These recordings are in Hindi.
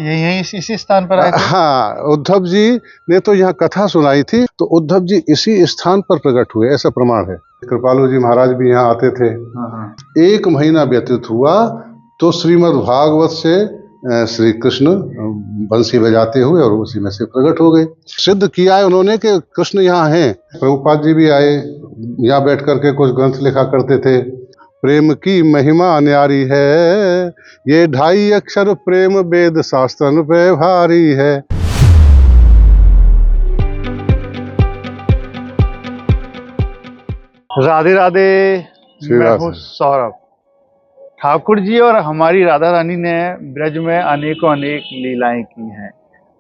यही इसी स्थान पर आए थे? हाँ, उद्धव जी ने तो यहाँ कथा सुनाई थी, तो उद्धव जी इसी स्थान पर प्रकट हुए, ऐसा प्रमाण है। कृपालु जी महाराज भी यहाँ आते थे। एक महीना व्यतीत हुआ तो श्रीमद् भागवत से श्री कृष्ण बंसी बजाते हुए और उसी में से प्रकट हो गए। सिद्ध किया है उन्होंने कि कृष्ण यहाँ हैं। प्रभुपाद जी भी आए, यहाँ बैठ करके कुछ ग्रंथ लिखा करते थे। प्रेम की महिमा न्यारी है, ये 2.5 अक्षर प्रेम वेद शास्त्र पे भारी है। राधे राधे, मैं हूँ सौरभ। ठाकुर जी और हमारी राधा रानी ने ब्रज में अनेकों अनेक लीलाएं की हैं।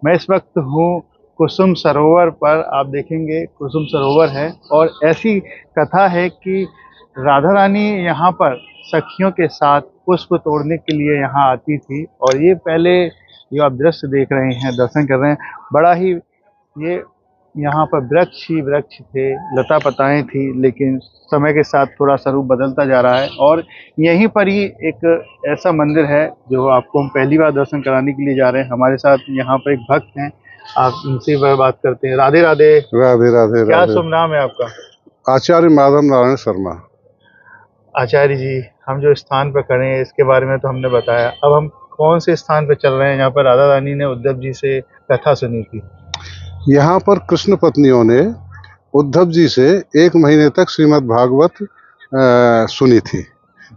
मैं इस वक्त हूँ कुसुम सरोवर पर। आप देखेंगे कुसुम सरोवर है और ऐसी कथा है कि राधा रानी यहाँ पर सखियों के साथ पुष्प तोड़ने के लिए यहाँ आती थी। और ये पहले जो आप दृश्य देख रहे हैं, दर्शन कर रहे हैं, बड़ा ही ये यहाँ पर वृक्ष ही वृक्ष थे, लता पताएं थी, लेकिन समय के साथ थोड़ा सा रूप बदलता जा रहा है। और यहीं पर ही एक ऐसा मंदिर है जो आपको हम पहली बार दर्शन कराने के लिए जा रहे हैं। हमारे साथ यहाँ पर एक भक्त हैं, आप इनसे बात करते हैं। राधे राधे। राधे राधे। क्या शुभ नाम है आपका? आचार्य माधव नारायण शर्मा। आचार्य जी, हम जो स्थान पर खड़े हैं इसके बारे में तो हमने बताया, अब हम कौन से स्थान पर चल रहे हैं? यहाँ पर राधा रानी ने उद्धव जी से कथा सुनी थी। यहाँ पर कृष्ण पत्नियों ने उद्धव जी से 1 महीने तक श्रीमद् भागवत सुनी थी।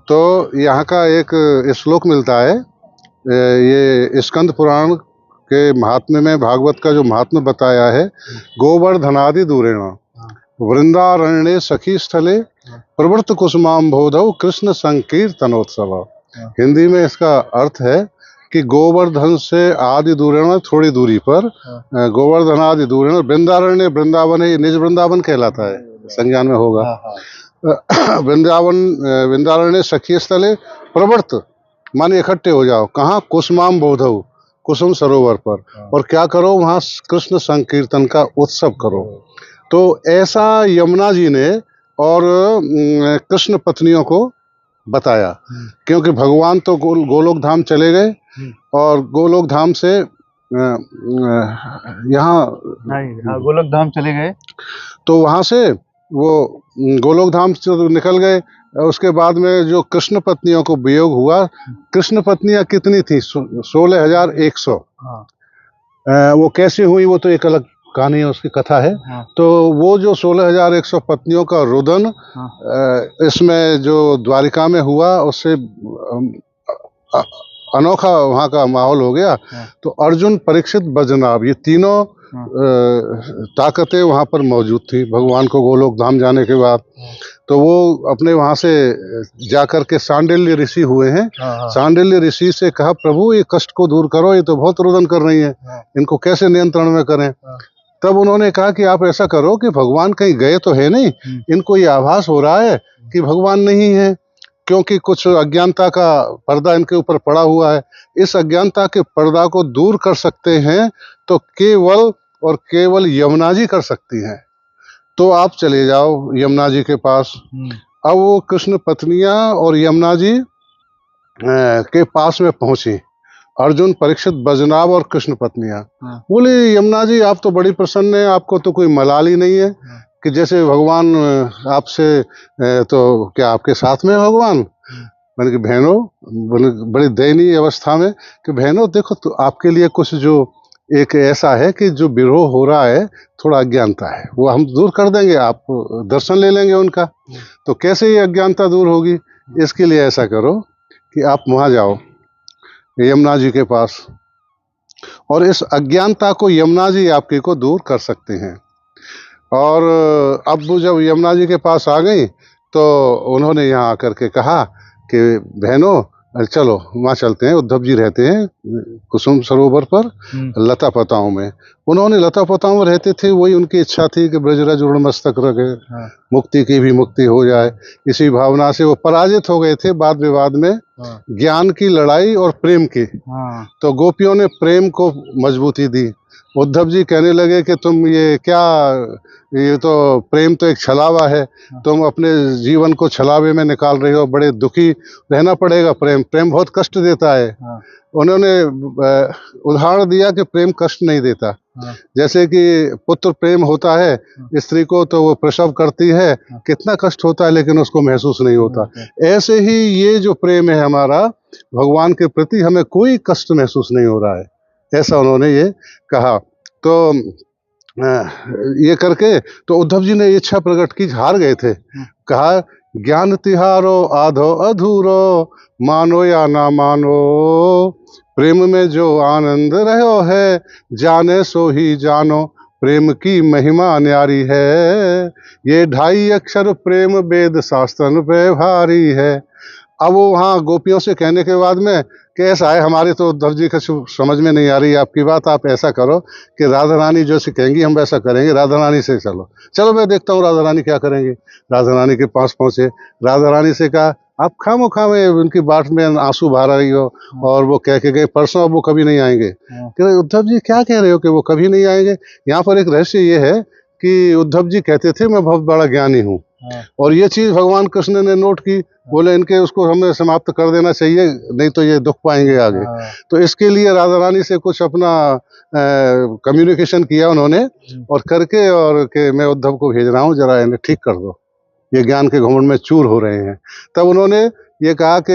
तो यहाँ का एक श्लोक मिलता है, ये स्कंद पुराण के महात्म्य में भागवत का जो महात्म्य बताया है, गोवर्धनादि दूरेण वृंदारण्ये सखी स्थले प्रवृत्त कुसुमाम्भोधौ कृष्ण संकीर्तनोत्सव। हिंदी में इसका अर्थ है कि गोवर्धन से आदि दूरेण, थोड़ी दूरी पर, गोवर्धन आदि दूरेण वृंदारण्य, वृंदावन है, निज वृंदावन कहलाता है, संज्ञान में होगा। वृंदारण्य सखी स्थले प्रवृत्त माने इकट्ठे हो जाओ। कहाँ? कुसुमाम्भोधौ, कुसुम सरोवर पर। और क्या करो? वहाँ कृष्ण संकीर्तन का उत्सव करो। तो ऐसा यमुना जी ने और कृष्ण पत्नियों को बताया, क्योंकि भगवान तो गोलोक धाम चले गए और गोलोक धाम से यहाँ गोलोक धाम चले गए, तो वहाँ से वो गोलोक धाम से निकल गए। उसके बाद में जो कृष्ण पत्नियों को वियोग हुआ, कृष्ण पत्नियां कितनी थी? 16,100। वो कैसे हुई वो तो एक अलग कहानी है, उसकी कथा है। तो वो जो 16,100 पत्नियों का रुदन इसमें जो द्वारिका में हुआ, उससे अनोखा वहाँ का माहौल हो गया। तो अर्जुन, परीक्षित, बजनाभ, ये तीनों ताकतें वहाँ पर मौजूद थी भगवान को गोलोक धाम जाने के बाद। तो वो अपने वहाँ से जाकर के सांडिल्य ऋषि हुए हैं। सांडिल्य ऋषि से कहा, प्रभु ये कष्ट को दूर करो, ये तो बहुत रुदन कर रही हैं, इनको कैसे नियंत्रण में करें? तब उन्होंने कहा कि आप ऐसा करो कि भगवान कहीं गए तो है नहीं, इनको ये आभास हो रहा है कि भगवान नहीं है, क्योंकि कुछ अज्ञानता का पर्दा इनके ऊपर पड़ा हुआ है। इस अज्ञानता के पर्दा को दूर कर सकते हैं तो केवल और केवल यमुना जी कर सकती हैं। तो आप चले जाओ यमुना जी के पास। अब वो कृष्ण पत्नियां और यमुना जी के पास में पहुंची। अर्जुन, परीक्षित, बजनाभ और कृष्ण पत्नियां बोले, यमुना जी आप तो बड़ी प्रसन्न है, आपको तो कोई मलाल ही नहीं है कि जैसे भगवान आपसे, तो क्या आपके साथ में है भगवान? मैंने कि बहनों, बड़ी दयनीय अवस्था में, कि बहनों देखो तो आपके लिए कुछ जो एक ऐसा है कि जो विरोह हो रहा है, थोड़ा अज्ञानता है, वो हम दूर कर देंगे, आप दर्शन ले लेंगे उनका। तो कैसे ये अज्ञानता दूर होगी? इसके लिए ऐसा करो कि आप वहाँ जाओ यमुना जी के पास, और इस अज्ञानता को यमुना जी आपके को दूर कर सकते हैं। और अब जब यमुना जी के पास आ गई तो उन्होंने यहाँ आकर के कहा कि बहनों चलो वहाँ चलते हैं। उद्धव जी रहते हैं कुसुम सरोवर पर लता पताओं में। उन्होंने लता पताओं में रहते थे, वही उनकी इच्छा थी कि ब्रजराज उड़ मस्तक रखे, मुक्ति की भी मुक्ति हो जाए। इसी भावना से वो पराजित हो गए थे वाद विवाद में, ज्ञान की लड़ाई और प्रेम की। तो गोपियों ने प्रेम को मजबूती दी। उद्धव जी कहने लगे कि तुम ये क्या, ये तो प्रेम तो एक छलावा है, तुम अपने जीवन को छलावे में निकाल रहे हो, बड़े दुखी रहना पड़ेगा। प्रेम बहुत कष्ट देता है। उन्होंने उदाहरण दिया कि प्रेम कष्ट नहीं देता। जैसे कि पुत्र प्रेम होता है स्त्री को, तो वो प्रसव करती है, कितना कष्ट होता है लेकिन उसको महसूस नहीं होता। ऐसे ही ये जो प्रेम है हमारा भगवान के प्रति, हमें कोई कष्ट महसूस नहीं हो रहा है, ऐसा उन्होंने ये कहा। तो ये करके तो उद्धव जी ने इच्छा प्रकट की, हार गए थे। कहा ज्ञान तिहारो आधो अधूरो, मानो या ना मानो, प्रेम में जो आनंद रहो है, जाने सो ही जानो, प्रेम की महिमा न्यारी है, ये 2.5 अक्षर प्रेम वेद शास्त्रन पे भारी है। अब वो वहाँ गोपियों से कहने के बाद में कि ऐसा है, हमारे तो उद्धव जी का समझ में नहीं आ रही आपकी बात, आप ऐसा करो कि राधा रानी जो सिखाएंगी हम वैसा करेंगे, राधा रानी से चलो। चलो मैं देखता हूँ राधा रानी क्या करेंगे। राधा रानी के पास पहुँचे, राधा रानी से कहा आप खामोखा में उनकी बाट में आंसू बहा रही हो, और वो कह के गए परसों अब वो कभी नहीं आएंगे। कि उद्धव जी क्या कह रहे हो कि वो कभी नहीं आएंगे? यहाँ पर एक रहस्य ये है कि उद्धव जी कहते थे मैं बहुत बड़ा ज्ञानी हूँ, और ये चीज भगवान कृष्ण ने नोट की, बोले इनके उसको हमें समाप्त कर देना चाहिए, नहीं तो ये दुख पाएंगे आगे। तो इसके लिए राधा रानी से कुछ अपना कम्युनिकेशन किया उन्होंने, और करके और कि मैं उद्धव को भेज रहा हूँ, जरा इन्हें ठीक कर दो, ये ज्ञान के घमंड में चूर हो रहे हैं। तब उन्होंने ये कहा कि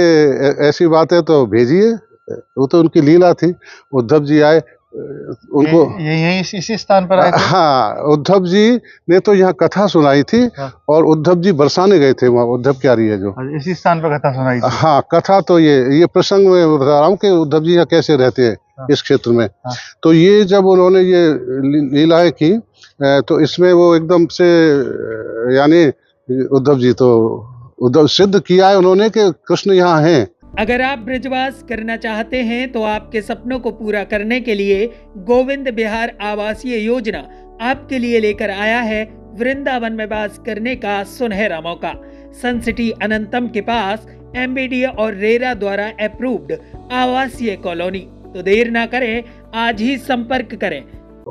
ऐसी बात है तो भेजिए। वो तो उनकी लीला थी। उद्धव जी आए, उनको यही इसी स्थान पर आए थे? हाँ, उद्धव जी ने तो यहाँ कथा सुनाई थी। और उद्धव जी बरसाने गए थे वहाँ, उद्धव क्यारी है जो, इसी स्थान पर कथा सुनाई थी। हाँ, कथा तो ये प्रसंग में बता रहा हूँ कि उद्धव जी यहाँ कैसे रहते हैं इस क्षेत्र में। तो ये जब उन्होंने ये लीलाएं की तो इसमें वो एकदम से, यानी उद्धव जी तो उद्धव सिद्ध किया है उन्होंने कि कृष्ण यहाँ हैं। अगर आप ब्रजवास करना चाहते हैं तो आपके सपनों को पूरा करने के लिए गोविंद विहार आवासीय योजना आपके लिए लेकर आया है वृंदावन में वास करने का सुनहरा मौका। सन सिटी अनंतम के पास एमबीडीए और रेरा द्वारा अप्रूव्ड आवासीय कॉलोनी। तो देर ना करें, आज ही संपर्क करें।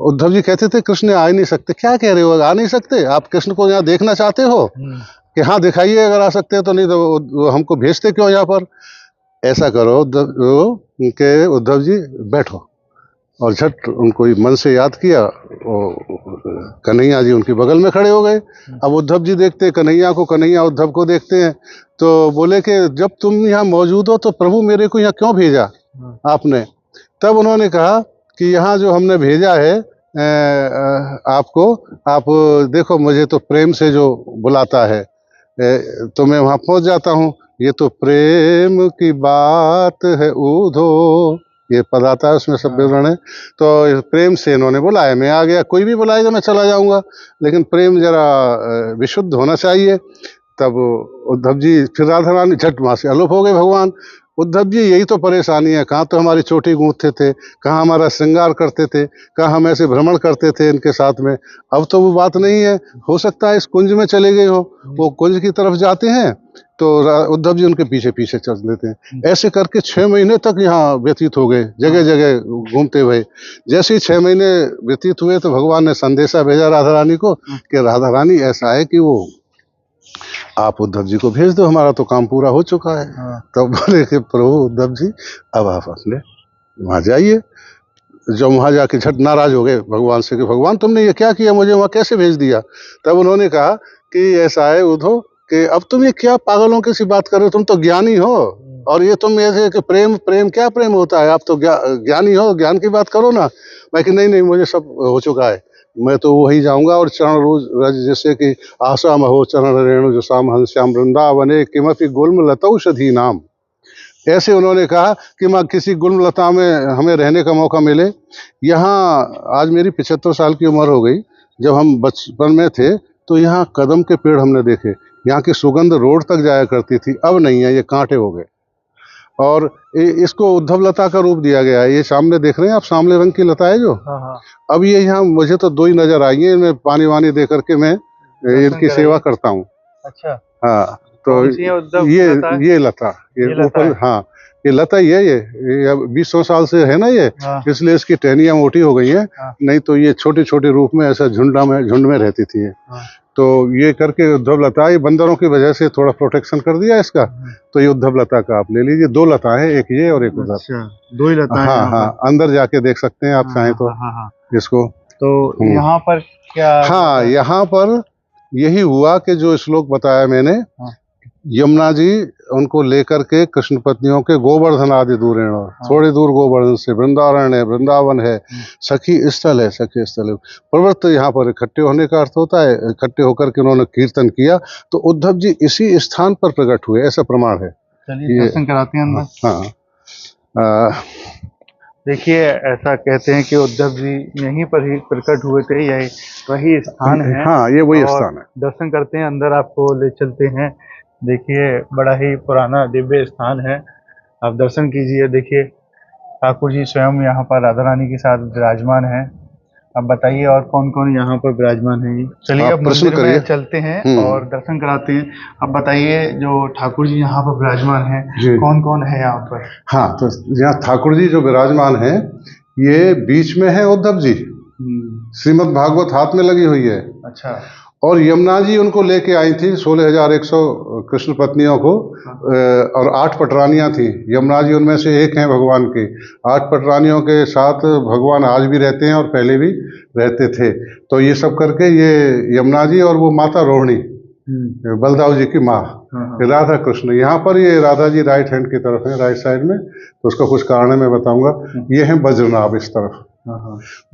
उद्धव जी कहते थे कृष्ण आ ही नहीं सकते। क्या कह रहे हो, आ नहीं सकते? आप कृष्ण को यहाँ देखना चाहते हो कि हाँ दिखाइए, अगर आ सकते हैं तो, नहीं तो हमको भेजते क्यों यहाँ पर? ऐसा करो कि उद्धव जी बैठो, और झट उनको मन से याद किया, और कन्हैया जी उनके बगल में खड़े हो गए। अब उद्धव जी देखते कन्हैया को, कन्हैया उद्धव को देखते हैं, तो बोले कि जब तुम यहाँ मौजूद हो तो प्रभु मेरे को यहाँ क्यों भेजा आपने? तब उन्होंने कहा कि यहाँ जो हमने भेजा है आपको, आप देखो मुझे तो प्रेम से जो बुलाता है तो मैं वहाँ पहुँच जाता हूँ। ये तो प्रेम की बात है उधो, ये पद आता है उसमें सब विवरण है। तो प्रेम से इन्होंने बुलाया, मैं आ गया। कोई भी बुलाएगा मैं चला जाऊंगा, लेकिन प्रेम जरा विशुद्ध होना चाहिए। तब उद्धव जी, फिर राधा रानी झट वहाँ से अलोप हो गए भगवान। उद्धव जी यही तो परेशानी है, कहाँ तो हमारी चोटी गूंथते थे, कहाँ हमारा श्रृंगार करते थे, कहाँ हम ऐसे भ्रमण करते थे इनके साथ में। अब तो वो बात नहीं है। हो सकता है इस कुंज में चले गए हो, वो कुंज की तरफ जाते हैं तो उद्धव जी उनके पीछे पीछे चल लेते हैं। ऐसे करके 6 महीने तक यहाँ व्यतीत हो गए, जगह जगह घूमते हुए। जैसे ही 6 महीने व्यतीत हुए तो भगवान ने संदेशा भेजा राधा रानी को कि राधा रानी ऐसा है कि वो आप उद्धव जी को भेज दो, हमारा तो काम पूरा हो चुका है। तब बोले कि प्रभु उद्धव जी अब आप अपने वहाँ जाइए। जब वहाँ जाके झट नाराज हो गए भगवान से कि भगवान तुमने ये क्या किया, मुझे वहाँ कैसे भेज दिया? तब उन्होंने कहा कि ऐसा है उद्धव कि अब तुम ये क्या पागलों की सी बात कर रहे हो, तुम तो ज्ञानी हो, और ये तुम ऐसे कि प्रेम प्रेम क्या प्रेम होता है, आप तो ज्ञानी हो, ज्ञान की बात करो ना। मैं कि नहीं मुझे सब हो चुका है, मैं तो वही जाऊंगा। और चरण रोज रज, जैसे कि आशा महो चरण रेणु जो शाम हंश्याम वृंदावने किमपि गुल्म लतौषधि नाम। ऐसे उन्होंने कहा कि मैं किसी गुल्म लता में हमें रहने का मौका मिले। यहाँ आज मेरी 75 साल की उम्र हो गई। जब हम बचपन में थे तो यहाँ कदम के पेड़ हमने देखे, यहाँ की सुगंध रोड तक जाया करती थी, अब नहीं है, ये कांटे हो गए। और इसको उद्धव लता का रूप दिया गया है। ये सामने देख रहे हैं आप, सामने रंग की लता है जो। अब ये यहाँ मुझे तो 2 ही नजर आई है, मैं पानी वानी दे करके मैं इनकी सेवा करता हूँ। अच्छा, हाँ, तो ये लता ये ऊपर, हाँ, ये लता ही है, ये 20-100 साल से है ना ये, हाँ। इसलिए इसकी टहनियाँ मोटी हो गई हैं। हाँ। नहीं तो ये छोटे छोटे रूप में ऐसा झुंड में रहती थी। हाँ। तो ये करके उद्धव लता, ये बंदरों की वजह से थोड़ा प्रोटेक्शन कर दिया इसका। तो ये उद्धव लता का आप ले लीजिए, 2 लता है, एक ये और एक उधर। अच्छा, 2 ही लता है। हाँ हाँ, अंदर जाके देख सकते हैं आप चाहें तो हाँ। इसको। तो यहाँ पर क्या? हाँ, यहाँ पर यही हुआ कि जो श्लोक बताया मैंने, यमुना जी उनको लेकर के कृष्ण पत्नियों के गोवर्धन आदि दूरेण, थोड़ी दूर गोवर्धन से वृंदावन है, वृंदावन है, सखी स्थल है, सखी स्थल है। प्रवृत्त यहाँ पर इकट्ठे होने का अर्थ होता है, इकट्ठे होकर के उन्होंने कीर्तन किया, तो उद्धव जी इसी स्थान पर प्रकट हुए, ऐसा प्रमाण है। चलिए दर्शन कराते हैं अंदर। हाँ, देखिए, ऐसा कहते हैं कि उद्धव जी यहीं पर ही प्रकट हुए थे, यही वही स्थान है। हाँ, ये वही स्थान है। दर्शन करते हैं, अंदर आपको ले चलते हैं। देखिए, बड़ा ही पुराना दिव्य स्थान है, आप दर्शन कीजिए। देखिए, ठाकुर जी स्वयं यहाँ पर राधा रानी के साथ विराजमान हैं। अब बताइए और कौन कौन यहाँ पर विराजमान है? चलिए अब मंदिर में चलते हैं और दर्शन कराते हैं। अब बताइए, जो ठाकुर जी यहाँ पर विराजमान हैं, कौन कौन है यहाँ पर? हाँ, तो यहाँ ठाकुर जी जो विराजमान हैं, ये बीच में है उद्धव जी, श्रीमद् भागवत हाथ में लगी हुई है। अच्छा। और यमुना जी उनको लेके आई थी 16,100 कृष्ण पत्नियों को, और 8 पटरानियां थी। यमुना जी उनमें से एक हैं भगवान की। 8 पटरानियों के साथ भगवान आज भी रहते हैं और पहले भी रहते थे। तो ये सब करके ये यमुना जी और वो माता रोहिणी, बलदाव जी की माँ, राधा कृष्ण, यहाँ पर ये राधा जी राइट हैंड की तरफ है, राइट साइड में। तो उसका कुछ कारण मैं बताऊंगा। ये है वज्रनाभ इस तरफ।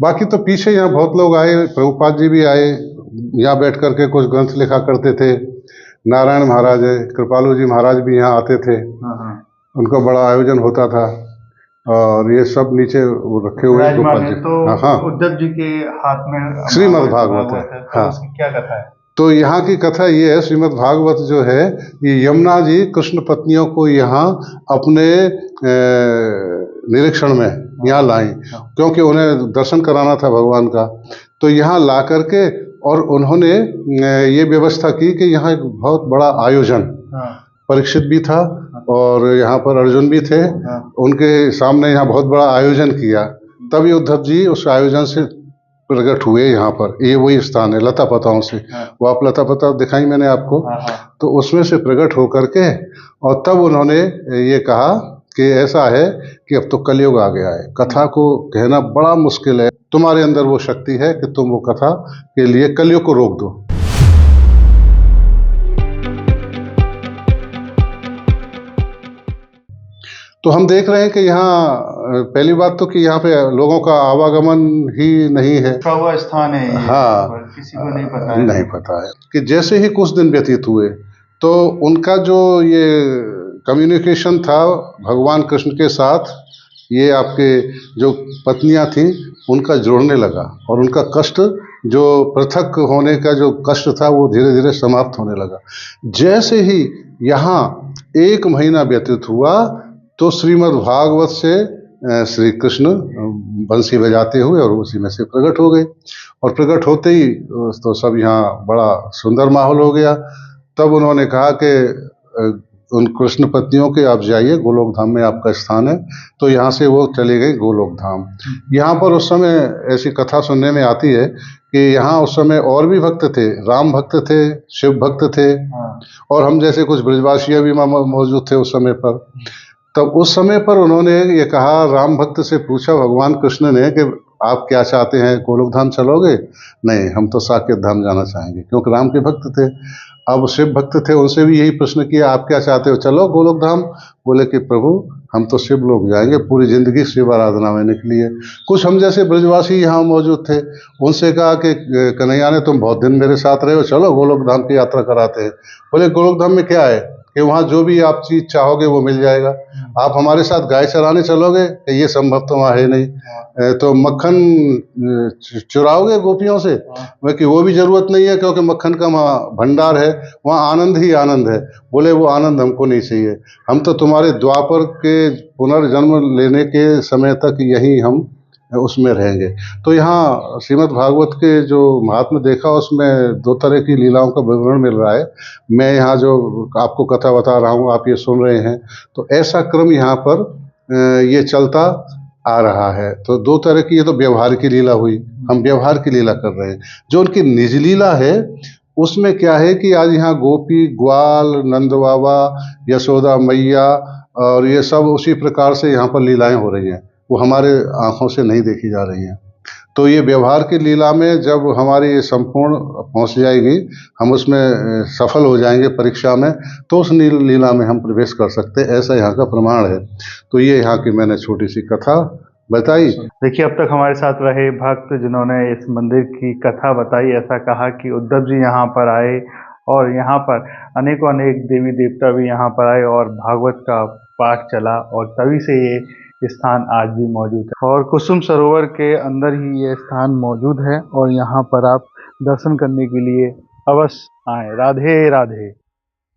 बाकी तो पीछे यहाँ बहुत लोग आए, प्रभुपाद जी भी आए, यहाँ बैठ करके कुछ ग्रंथ लिखा करते थे। नारायण महाराज है, कृपालु जी महाराज भी यहाँ आते थे, उनका बड़ा आयोजन होता था। और ये सब नीचे वो रखे हुए तो हाँ, उद्धव जी के हाथ में श्रीमद् भागवत है। तो हाँ, उसकी क्या कथा है? तो यहाँ की कथा ये है, श्रीमद् भागवत जो है, ये यमुना जी कृष्ण पत्नियों को यहाँ अपने निरीक्षण में यहाँ लाई, क्योंकि उन्हें दर्शन कराना था भगवान का। तो यहाँ ला करके और उन्होंने ये व्यवस्था की कि यहाँ एक बहुत बड़ा आयोजन, परीक्षित भी था और यहाँ पर अर्जुन भी थे, उनके सामने यहाँ बहुत बड़ा आयोजन किया। तभी उद्धव जी उस आयोजन से प्रकट हुए यहाँ पर। ये वही स्थान है, लता पताओं से। वो आप लता पता दिखाई मैंने आपको, तो उसमें से प्रकट होकर के, और तब उन्होंने ये कहा कि ऐसा है कि अब तो कलयुग आ गया है, कथा को कहना बड़ा मुश्किल है, तुम्हारे अंदर वो शक्ति है कि तुम वो कथा के लिए कलयुग को रोक दो। तो हम देख रहे हैं कि यहाँ पहली बात तो कि यहाँ पे लोगों का आवागमन ही नहीं है, हुआ स्थान है ये। हाँ, किसी को नहीं पता है कि जैसे ही कुछ दिन व्यतीत हुए तो उनका जो ये कम्युनिकेशन था भगवान कृष्ण के साथ, ये आपके जो पत्नियां थी उनका जुड़ने लगा, और उनका कष्ट, जो पृथक होने का जो कष्ट था, वो धीरे धीरे समाप्त होने लगा। जैसे ही यहाँ 1 महीना व्यतीत हुआ तो श्रीमद् भागवत से श्री कृष्ण बंसी बजाते हुए और उसी में से प्रकट हो गए। और प्रकट होते ही तो सब यहाँ बड़ा सुंदर माहौल हो गया। तब उन्होंने कहा कि उन कृष्ण पत्नियों के आप जाइए, गोलोक धाम में आपका स्थान है। तो यहाँ से वो चले गए गोलोक धाम। यहाँ पर उस समय ऐसी कथा सुनने में आती है कि यहाँ उस समय और भी भक्त थे, राम भक्त थे, शिव भक्त थे, और हम जैसे कुछ ब्रजवासियाँ भी मौजूद थे उस समय पर। तब उस समय पर उन्होंने ये कहा, राम भक्त से पूछा भगवान कृष्ण ने कि आप क्या चाहते हैं, गोलोक धाम चलोगे? नहीं, हम तो साकेत धाम जाना चाहेंगे, क्योंकि राम के भक्त थे। अब शिव भक्त थे, उनसे भी यही प्रश्न किया, आप क्या चाहते हो, चलो गोलोक धाम? बोले कि प्रभु हम तो शिव लोग जाएंगे, पूरी जिंदगी शिव आराधना में निकली है। कुछ हम जैसे ब्रजवासी यहाँ मौजूद थे, उनसे कहा कि कन्हैया ने तुम बहुत दिन मेरे साथ रहे हो, चलो गोलोक धाम की यात्रा कराते हैं। बोले गोलोक धाम में क्या है कि वहाँ जो भी आप चीज़ चाहोगे वो मिल जाएगा। आप हमारे साथ गाय चराने चलोगे? ये संभव तो वहाँ है नहीं। तो मक्खन चुराओगे गोपियों से? कि वो भी जरूरत नहीं है, क्योंकि मक्खन का वहाँ भंडार है, वहाँ आनंद ही आनंद है। बोले वो आनंद हमको नहीं चाहिए, हम तो तुम्हारे द्वापर के पुनर्जन्म लेने के समय तक यही हम उसमें रहेंगे। तो यहाँ श्रीमद् भागवत के जो महात्म्य देखा उसमें दो तरह की लीलाओं का विवरण मिल रहा है। मैं यहाँ जो आपको कथा बता रहा हूँ आप ये सुन रहे हैं, तो ऐसा क्रम यहाँ पर ये चलता आ रहा है। तो दो तरह की, ये तो व्यवहार की लीला हुई, हम व्यवहार की लीला कर रहे हैं। जो उनकी निज लीला है उसमें क्या है कि आज यहाँ गोपी, ग्वाल, नंद बाबा, यशोदा मैया और ये सब उसी प्रकार से यहाँ पर लीलाएं हो रही हैं, वो हमारे आंखों से नहीं देखी जा रही हैं। तो ये व्यवहार की लीला में जब हमारी ये संपूर्ण पहुंच जाएगी, हम उसमें सफल हो जाएंगे परीक्षा में, तो उस लीला में हम प्रवेश कर सकते हैं, ऐसा यहाँ का प्रमाण है। तो ये यहाँ की मैंने छोटी सी कथा बताई। देखिए, अब तक हमारे साथ रहे भक्त जिन्होंने इस मंदिर की कथा बताई, ऐसा कहा कि उद्धव जी यहाँ पर आए और यहाँ पर अनेकों अनेक देवी देवता भी यहाँ पर आए और भागवत का पाठ चला, और तभी से ये स्थान आज भी मौजूद है। और कुसुम सरोवर के अंदर ही ये स्थान मौजूद है और यहाँ पर आप दर्शन करने के लिए अवश्य आए। राधे राधे।